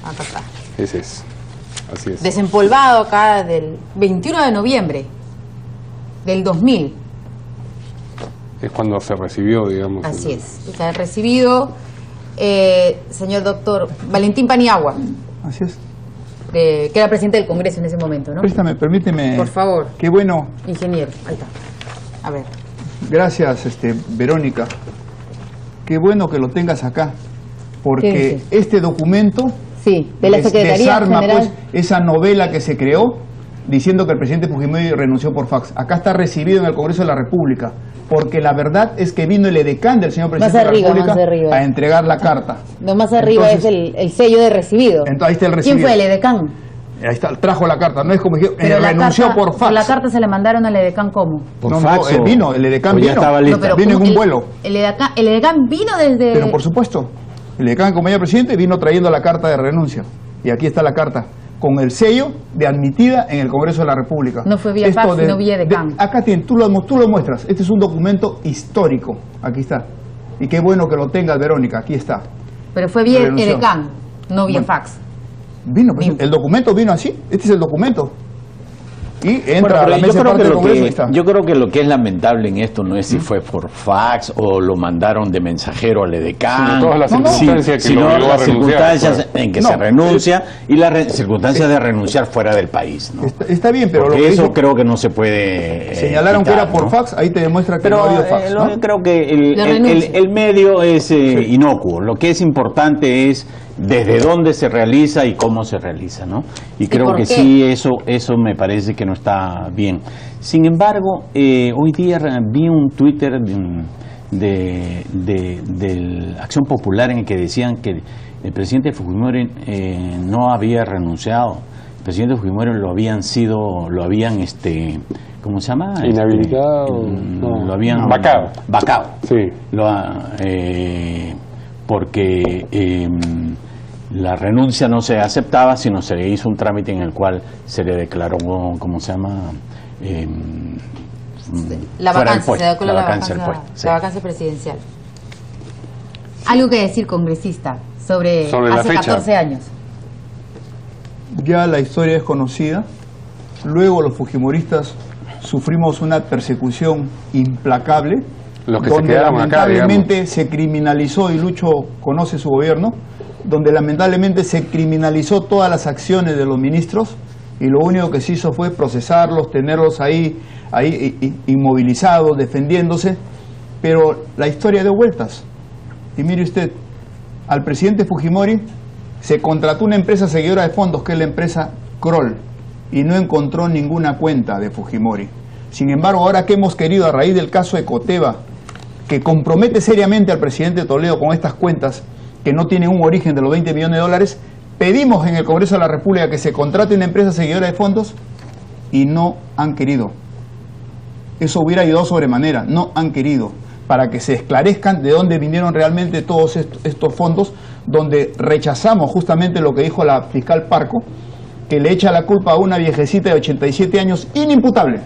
Acá está. Ese es. Así es. Desempolvado acá del 21 de noviembre del 2000. Es cuando se recibió, digamos. Así es. Se ha recibido, señor doctor Valentín Paniagua. Así es. Que era presidente del Congreso en ese momento, ¿no? Permíteme. Por favor. Qué bueno. Ingeniero, ahí está. A ver. Gracias, Verónica. Qué bueno que lo tengas acá, porque este documento de la Secretaría desarma General, pues esa novela que se creó diciendo que el presidente Fujimori renunció por fax. Acá está recibido en el Congreso de la República, porque la verdad es que vino el edecán del señor presidente de la República a entregar la carta. Lo más arriba es el sello de recibido. Entonces, ahí está el recibido. ¿Quién fue el edecán? Ahí está, trajo la carta, no es como dijeron, renunció por fax. La carta se la mandaron al edecán ¿cómo? Por fax. El edecán vino. Vino en un vuelo. El edecán vino desde... Pero por supuesto, el edecán como ya presidente vino trayendo la carta de renuncia. Y aquí está la carta, con el sello de admitida en el Congreso de la República. No fue vía fax, sino vía edecán. Acá tú lo muestras, este es un documento histórico, aquí está. Y qué bueno que lo tengas, Verónica, aquí está. Pero fue vía edecán, no vía fax. Vino, pues, el documento vino así, este es el documento. Y entra a la mesa parte del Congreso. Yo creo que lo que es lamentable en esto no es si fue por fax o lo mandaron de mensajero al edecán, todas las circunstancias sino las circunstancias en que se renuncia y las circunstancias de renunciar fuera del país, ¿no? Está bien, pero porque eso creo que no se puede señalaron quitar, que era por fax, ahí te demuestra que no ha habido fax, ¿no? Creo que el medio es inocuo. Lo que es importante es desde dónde se realiza y cómo se realiza, ¿no? Y creo que sí, eso me parece que no está bien. Sin embargo, hoy día vi un Twitter de Acción Popular en el que decían que el presidente Fujimori no había renunciado. El presidente Fujimori lo habían ¿cómo se llama? Inhabilitado. Lo habían vacado. Sí. Porque la renuncia no se aceptaba, sino se le hizo un trámite en el cual se le declaró, ¿cómo se llama? La vacancia presidencial. Algo que decir, congresista, sobre hace 14 años. Ya la historia es conocida. Luego los fujimoristas sufrimos una persecución implacable, donde lamentablemente se criminalizó, y Lucho conoce su gobierno, donde lamentablemente se criminalizó todas las acciones de los ministros, y lo único que se hizo fue procesarlos, tenerlos ahí inmovilizados, defendiéndose. Pero la historia dio vueltas. Y mire usted, al presidente Fujimori se contrató una empresa seguidora de fondos, que es la empresa Kroll, y no encontró ninguna cuenta de Fujimori. Sin embargo, ahora que hemos querido, a raíz del caso Ecoteva, que compromete seriamente al presidente Toledo con estas cuentas que no tienen un origen de los 20 millones de dólares, pedimos en el Congreso de la República que se contrate una empresa seguidora de fondos y no han querido. Eso hubiera ayudado sobremanera, no han querido, para que se esclarezcan de dónde vinieron realmente todos estos fondos, donde rechazamos justamente lo que dijo la fiscal Parco, que le echa la culpa a una viejecita de 87 años inimputable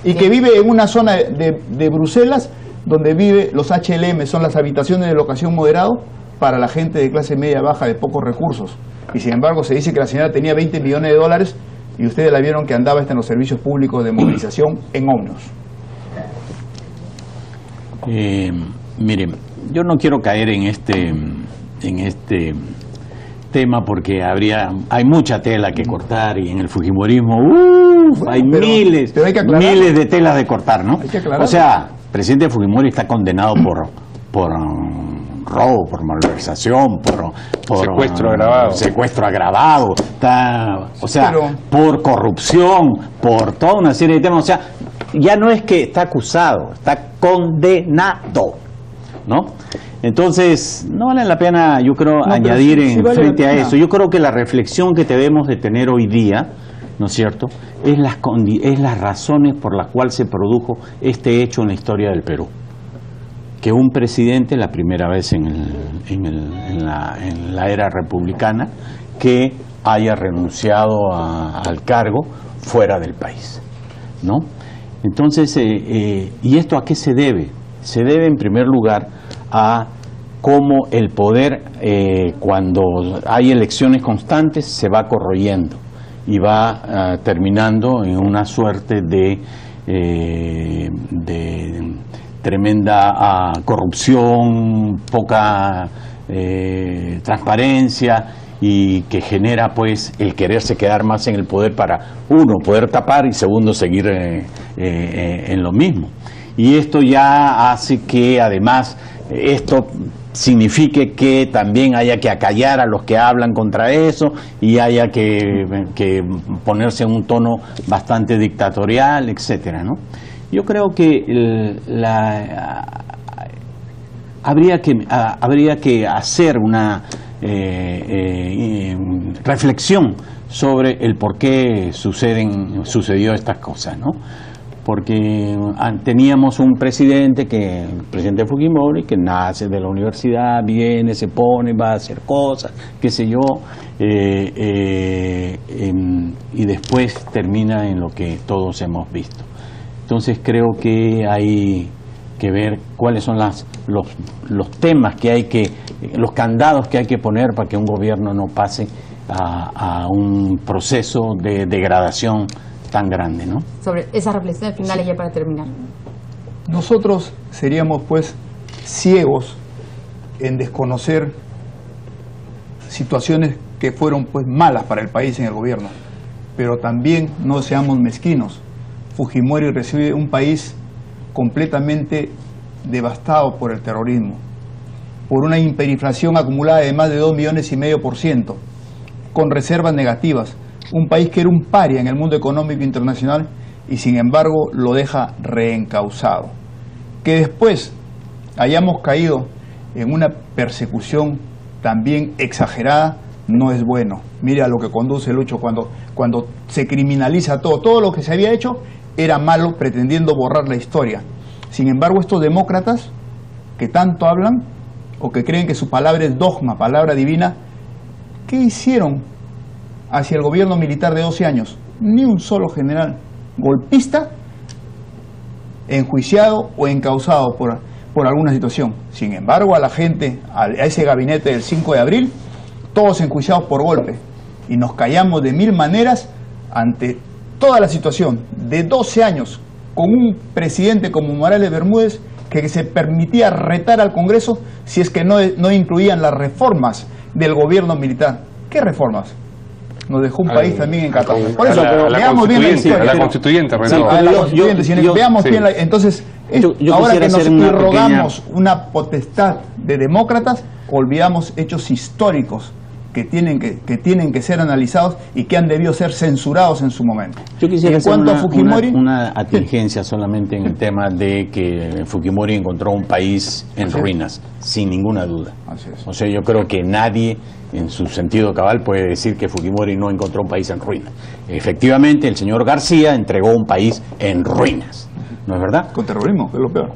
y que vive en una zona de Bruselas donde vive los HLM, son las habitaciones de locación moderado para la gente de clase media baja de pocos recursos. Y sin embargo se dice que la señora tenía 20 millones de dólares y ustedes la vieron que andaba en los servicios públicos de movilización en ómnibus. Miren, yo no quiero caer en este tema porque hay mucha tela que cortar, y en el fujimorismo hay miles de telas de cortar, ¿no? O sea, el presidente Fujimori está condenado por robo, por malversación, por secuestro agravado, por corrupción, por toda una serie de temas. O sea, ya no es que está acusado, está condenado, ¿no? Entonces, no vale la pena, yo creo, añadir frente a eso. Yo creo que la reflexión que debemos de tener hoy día, ¿no es cierto?, es las razones por las cuales se produjo este hecho en la historia del Perú. Que un presidente, la primera vez en la era republicana, que haya renunciado al cargo fuera del país, ¿no? Entonces, ¿y esto a qué se debe? Se debe en primer lugar a cómo el poder, cuando hay elecciones constantes, se va corroyendo y va terminando en una suerte de tremenda corrupción, poca transparencia, y que genera pues el quererse quedar más en el poder para, uno, poder tapar, y segundo, seguir en lo mismo. Y esto ya hace que además esto signifique que también haya que acallar a los que hablan contra eso y haya que ponerse en un tono bastante dictatorial, etcétera, ¿no? Yo creo que habría que hacer una reflexión sobre el por qué sucedió estas cosas, ¿no? Porque teníamos un presidente, el presidente Fujimori, que nace de la universidad, viene, se pone, va a hacer cosas, qué sé yo, y después termina en lo que todos hemos visto. Entonces creo que hay que ver cuáles son los temas los candados que hay que poner para que un gobierno no pase a un proceso de degradación tan grande, ¿no? Sobre esas reflexiones finales, sí, ya para terminar. Nosotros seríamos pues ciegos en desconocer situaciones que fueron pues malas para el país en el gobierno, pero también no seamos mezquinos. Fujimori recibe un país completamente devastado por el terrorismo, por una hiperinflación acumulada de más de 2,5 millones, con reservas negativas, un país que era un paria en el mundo económico internacional y sin embargo lo deja reencauzado. Que después hayamos caído en una persecución también exagerada no es bueno. Mire a lo que conduce Lucho cuando se criminaliza todo lo que se había hecho era malo, pretendiendo borrar la historia. Sin embargo, estos demócratas que tanto hablan o que creen que su palabra es dogma, palabra divina, ¿qué hicieron hacia el gobierno militar de 12 años? Ni un solo general golpista enjuiciado o encausado por alguna situación. Sin embargo, a la gente, a ese gabinete del 5 de abril, todos enjuiciados por golpe. Y nos callamos de mil maneras ante toda la situación de 12 años con un presidente como Morales Bermúdez que se permitía retar al Congreso si es que no incluían las reformas del gobierno militar. ¿Qué reformas? Nos dejó un país también en catástrofe. Por eso, pero veamos bien la historia. La constituyente, veamos bien la... Entonces, ahora que nos irrogamos una potestad de demócratas, olvidamos hechos históricos que tienen que ser analizados y que han debido ser censurados en su momento. Yo quisiera hacer una atingencia solamente en el tema de que Fujimori encontró un país en ruinas, sin ninguna duda. O sea, yo creo que nadie en su sentido cabal puede decir que Fujimori no encontró un país en ruinas. Efectivamente, el señor García entregó un país en ruinas, ¿no es verdad? Con terrorismo, que es lo peor.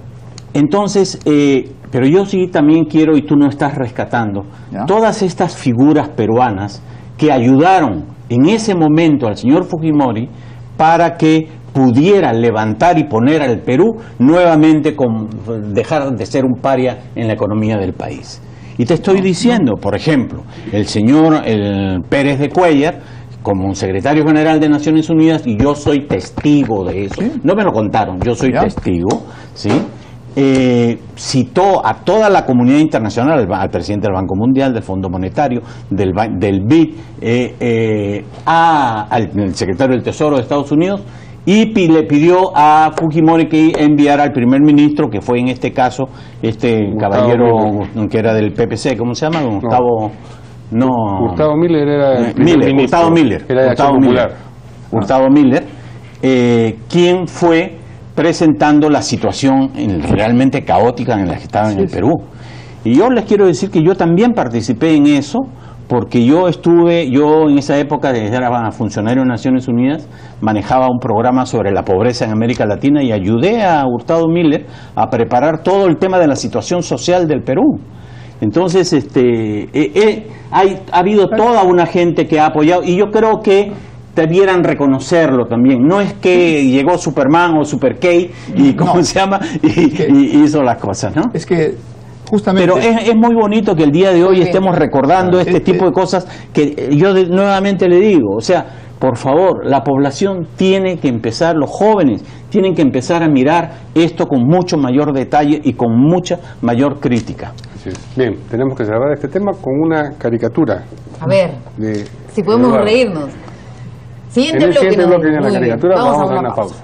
Entonces, pero yo sí también quiero, y tú no estás rescatando, todas estas figuras peruanas que ayudaron en ese momento al señor Fujimori para que pudiera levantar y poner al Perú nuevamente, dejar de ser un paria en la economía del país. Y te estoy diciendo, por ejemplo, el señor Pérez de Cuéllar, como un secretario general de Naciones Unidas, y yo soy testigo de eso, ¿sí? No me lo contaron, yo soy testigo, ¿sí? Citó a toda la comunidad internacional, al presidente del Banco Mundial, del Fondo Monetario, del BID, al secretario del Tesoro de Estados Unidos, y le pidió a Fujimori que enviara al primer ministro, que fue en este caso Gustavo caballero Miller, que era del PPC, ¿cómo se llama? Gustavo Miller era el primer ministro. Gustavo Miller. Era de Acción Popular. Gustavo Miller, quien fue presentando la situación realmente caótica en la que estaba en el Perú. Y yo les quiero decir que yo también participé en eso, porque yo en esa época, era funcionario de Naciones Unidas, manejaba un programa sobre la pobreza en América Latina y ayudé a Gustavo Miller a preparar todo el tema de la situación social del Perú. Entonces, ha habido toda una gente que ha apoyado, y yo creo que debieran reconocerlo también. No es que llegó Superman o Super K y y hizo las cosas, ¿no? Es que Justamente. Pero es muy bonito que el día de hoy estemos recordando este tipo de cosas que yo nuevamente le digo, o sea, por favor, la población tiene que empezar, los jóvenes tienen que empezar a mirar esto con mucho mayor detalle y con mucha mayor crítica. Así es. Bien, tenemos que cerrar este tema con una caricatura. A ver, si podemos reírnos. Siguiente bloque. Viene la caricatura, vamos a una pausa.